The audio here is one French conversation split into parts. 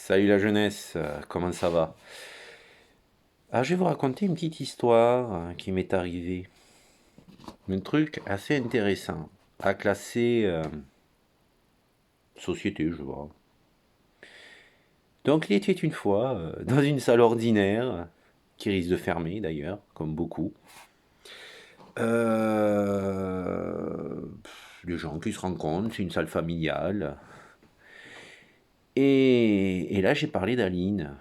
Salut la jeunesse, comment ça va? Ah, je vais vous raconter une petite histoire qui m'est arrivée. Un truc assez intéressant à classer société, je vois. Donc, il était une fois dans une salle ordinaire, qui risque de fermer d'ailleurs, comme beaucoup. Les gens qui se rencontrent, c'est une salle familiale. Et là, j'ai parlé d'Aline.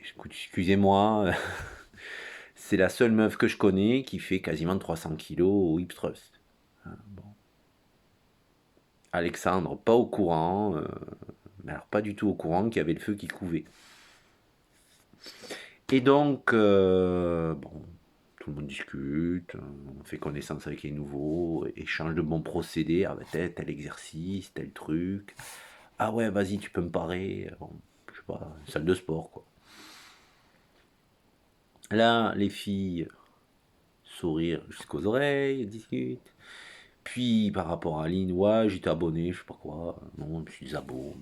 Écoute, excusez-moi, c'est la seule meuf que je connais qui fait quasiment 300 kilos au hip thrust. Alexandre, pas au courant, mais alors pas du tout au courant qu'il y avait le feu qui couvait. Et donc, bon, tout le monde discute, on fait connaissance avec les nouveaux, échange de bons procédés, ah bah, tel exercice, tel truc. Ah ouais, vas-y, tu peux me parer. Bon, je sais pas, une salle de sport, quoi. Là, les filles, sourire jusqu'aux oreilles, discutent. Puis, par rapport à Aline, ouais, j'étais abonné, je sais pas quoi. Non, je suis des abos.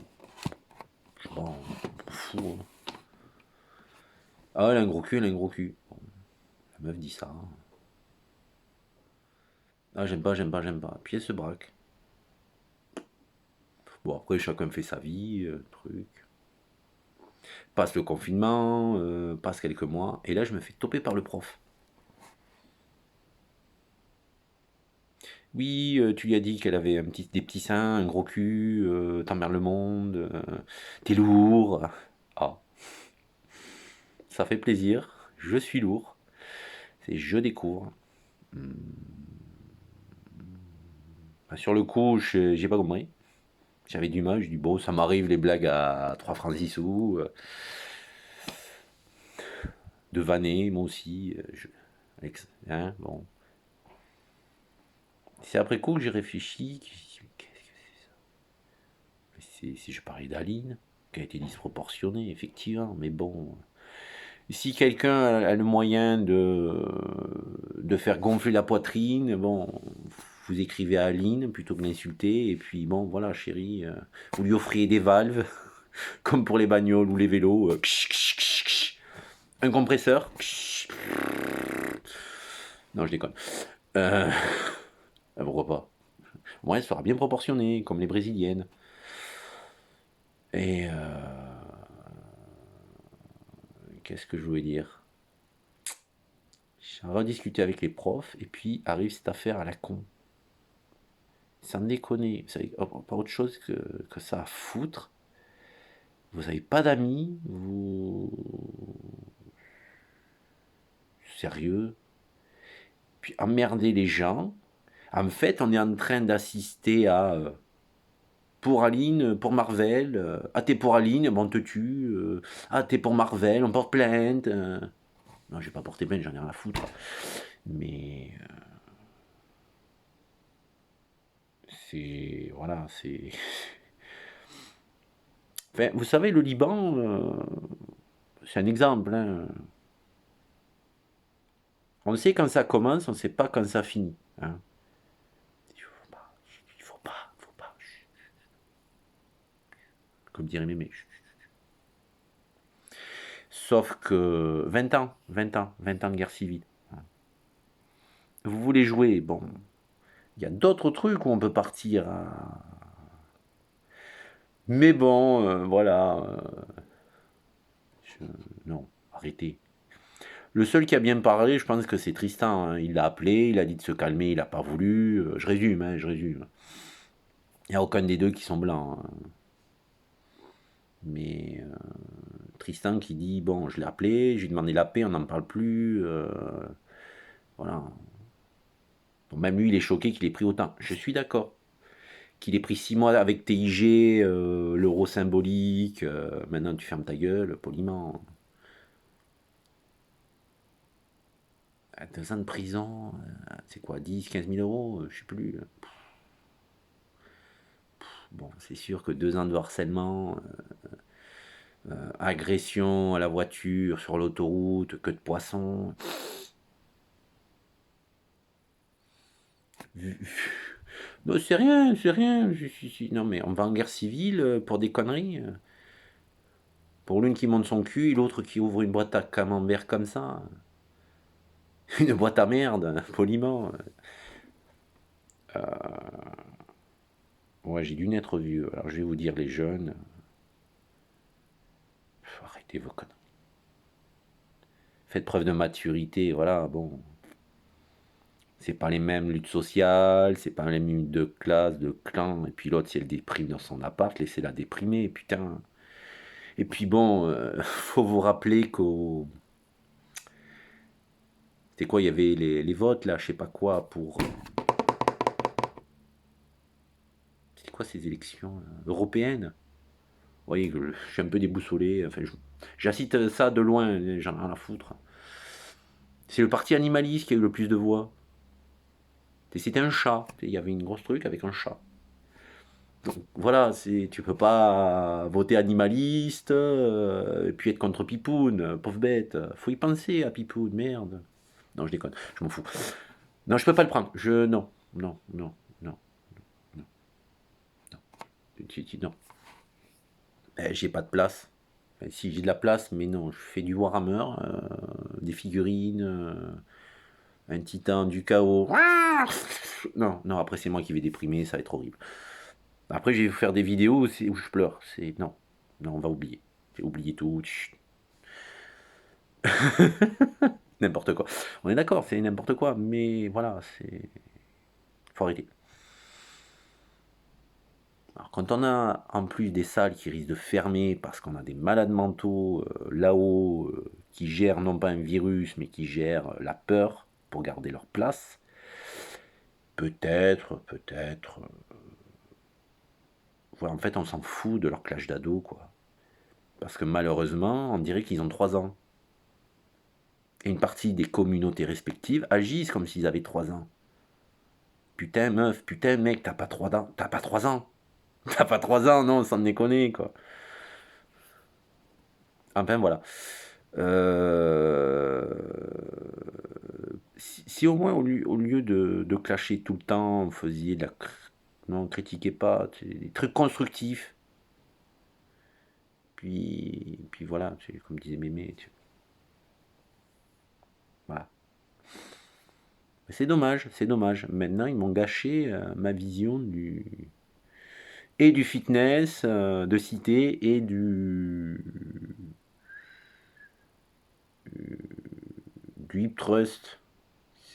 Je sais pas, on m'en fout, hein. Ah, elle a un gros cul, elle a un gros cul. Bon, la meuf dit ça. Ah, j'aime pas, j'aime pas, j'aime pas. Puis elle se braque. Bon, après, chacun fait sa vie, truc. Passe le confinement, passe quelques mois. Et là, je me fais toper par le prof. Oui, tu lui as dit qu'elle avait des petits seins, un gros cul, t'emmerdes le monde, t'es lourd. Ah, ça fait plaisir. Je suis lourd. C'est je découvre. Bah, sur le coup, j'ai pas compris. J'avais du mal, je dis bon, ça m'arrive les blagues à 3 francs 6 sous, de vanner, moi aussi. Hein, bon. C'est après coup que j'ai réfléchi, que j'ai dit, mais qu'est-ce que c'est ça? Si je parlais d'Aline, qui a été disproportionnée, effectivement, mais bon. Si quelqu'un a le moyen de faire gonfler la poitrine, bon, vous écrivez à Aline plutôt que l'insulter, et puis bon, voilà, chérie, vous lui offriez des valves, comme pour les bagnoles ou les vélos, un compresseur. Non, je déconne. Euh, pourquoi pas? Moi, elle sera bien proportionnée, comme les brésiliennes. Et qu'est-ce que je voulais dire? J'ai rediscuté avec les profs, et puis arrive cette affaire à la con. Sans déconner, vous savez, pas autre chose que ça à foutre. Vous n'avez pas d'amis, vous. Sérieux? Puis emmerder les gens. En fait, on est en train d'assister à pour Aline, pour Marvel. Ah, t'es pour Aline, bon, on te tue. Ah, t'es pour Marvel, on porte plainte. Non, j'ai pas porté plainte, j'en ai rien à foutre. Mais c'est. Voilà, c'est. Enfin, vous savez, le Liban, c'est un exemple, hein. On sait quand ça commence, on sait pas quand ça finit, hein. Il faut pas, il faut pas, faut pas. Comme dirait Mémé. Sauf que 20 ans, 20 ans, 20 ans de guerre civile. Vous voulez jouer, bon, il y a d'autres trucs où on peut partir, hein. Mais bon, voilà. je- Non, arrêtez. Le seul qui a bien parlé, je pense que c'est Tristan, hein. Il l'a appelé, il a dit de se calmer, il n'a pas voulu. Je résume, hein, je résume. Il n'y a aucun des deux qui sont blancs, hein. Mais Tristan qui dit, bon, je l'ai appelé, je lui ai demandé la paix, on n'en parle plus. Voilà. Bon, même lui, il est choqué qu'il ait pris autant. Je suis d'accord. Qu'il ait pris 6 mois avec TIG, l'euro symbolique, maintenant tu fermes ta gueule, poliment. 2 ans de prison, c'est quoi, 10, 15 000 euros, je sais plus. Bon, c'est sûr que 2 ans de harcèlement, agression à la voiture, sur l'autoroute, queue de poisson. Non, c'est rien, c'est rien. Non, mais on va en guerre civile pour des conneries. Pour l'une qui monte son cul et l'autre qui ouvre une boîte à camembert comme ça. Une boîte à merde, poliment. Ouais, j'ai dû naître vieux. Alors je vais vous dire, les jeunes, arrêtez vos conneries. Faites preuve de maturité, voilà, bon. C'est pas les mêmes luttes sociales, c'est pas les mêmes luttes de classe, de clan. Et puis l'autre, si elle déprime dans son appart, laissez-la déprimer, putain. Et puis bon, faut vous rappeler qu'au... C'était quoi, il y avait les votes là, je sais pas quoi, pour... C'était quoi ces élections européennes? Vous voyez que je suis un peu déboussolé, enfin, j'assiste ça de loin, j'en ai rien à foutre. C'est le parti animaliste qui a eu le plus de voix. C'était un chat, il y avait une grosse truc avec un chat. Donc voilà, tu peux pas voter animaliste et puis être contre Pipoun, pauvre bête. Faut y penser à Pipoun, merde. Non, je déconne, je m'en fous. Non, je peux pas le prendre. Non, non, non, non, non, non. J'ai pas de place. Enfin, si j'ai de la place, mais non, je fais du Warhammer, des figurines, un titan du chaos. Non, non, après c'est moi qui vais déprimer, ça va être horrible. Après, je vais vous faire des vidéos où je pleure. Non, non, on va oublier. J'ai oublié tout. N'importe quoi. On est d'accord, c'est n'importe quoi, mais voilà, faut arrêter. Alors, quand on a en plus des salles qui risquent de fermer parce qu'on a des malades mentaux là-haut qui gèrent non pas un virus, mais qui gèrent la peur pour garder leur place, peut-être. Ouais, en fait, on s'en fout de leur clash d'ado, quoi. Parce que malheureusement, on dirait qu'ils ont 3 ans. Et une partie des communautés respectives agissent comme s'ils avaient 3 ans. Putain meuf, putain mec, t'as pas 3 ans. T'as pas 3 ans. T'as pas 3 ans, non, sans déconner, quoi. Enfin, voilà. Si au moins, au lieu de clasher tout le temps, vous faisiez de la... Non, critiquez pas, des trucs constructifs. Puis voilà, comme disait Mémé. Voilà. C'est dommage, c'est dommage. Maintenant, ils m'ont gâché ma vision du fitness, de cité et du hip trust.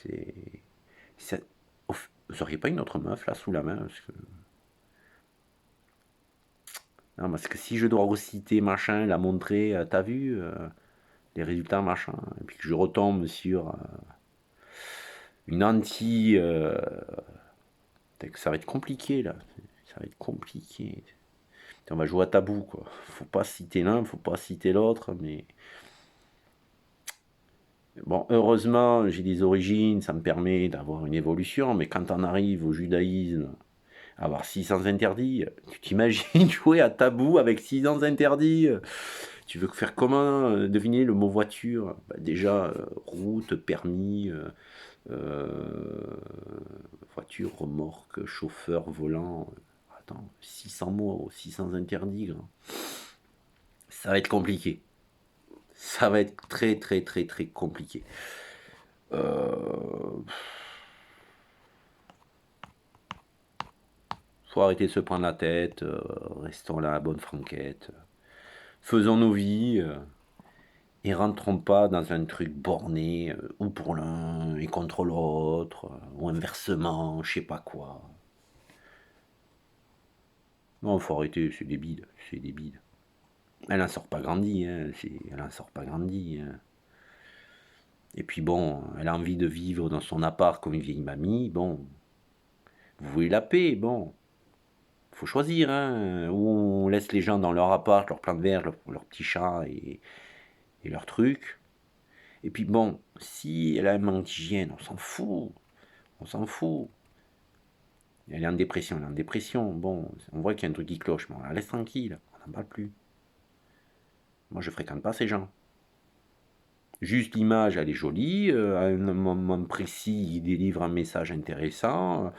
C'est, vous auriez pas une autre meuf là sous la main non, parce que si je dois reciter machin, la montrer, t'as vu les résultats machin, et puis que je retombe sur une anti, ça va être compliqué là, ça va être compliqué. On va jouer à tabou quoi. Faut pas citer l'un, faut pas citer l'autre, mais bon, heureusement, j'ai des origines, ça me permet d'avoir une évolution, mais quand on arrive au judaïsme, avoir 600 interdits, tu t'imagines jouer à tabou avec 600 interdits? Tu veux faire comment deviner le mot voiture? Bah, déjà, route, permis, voiture, remorque, chauffeur, volant. Attends, 600 mots, 600 interdits. Grand. Ça va être compliqué. Ça va être très très très très compliqué. Faut arrêter de se prendre la tête, restons là à bonne franquette, faisons nos vies et rentrons pas dans un truc borné ou pour l'un et contre l'autre ou inversement, je sais pas quoi. Non, faut arrêter, c'est débile, c'est débile. Elle en sort pas grandie, hein, elle en sort pas grandie. Hein. Et puis bon, elle a envie de vivre dans son appart comme une vieille mamie, bon, vous voulez la paix, bon, faut choisir, hein, où on laisse les gens dans leur appart, leur plan de verre, leur petit chat et leurs trucs. Et puis bon, si elle a un manque d'hygiène, on s'en fout, on s'en fout. Elle est en dépression, bon, on voit qu'il y a un truc qui cloche, mais on la laisse tranquille, on n'en parle plus. Moi je fréquente pas ces gens. Juste l'image, elle est jolie, à un moment précis, il délivre un message intéressant,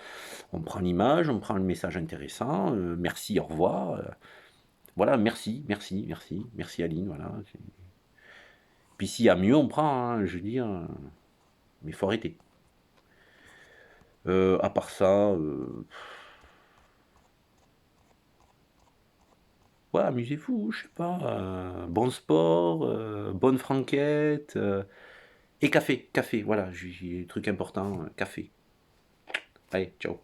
on prend l'image, on prend le message intéressant, merci, au revoir. Voilà, merci, merci, merci, merci Aline, voilà. Puis s'il y a mieux, on prend, hein, je veux dire, mais faut arrêter. À part ça, ouais, amusez-vous, je sais pas, bon sport, bonne franquette, et café, café, voilà, j'ai truc important, café. Allez, ciao.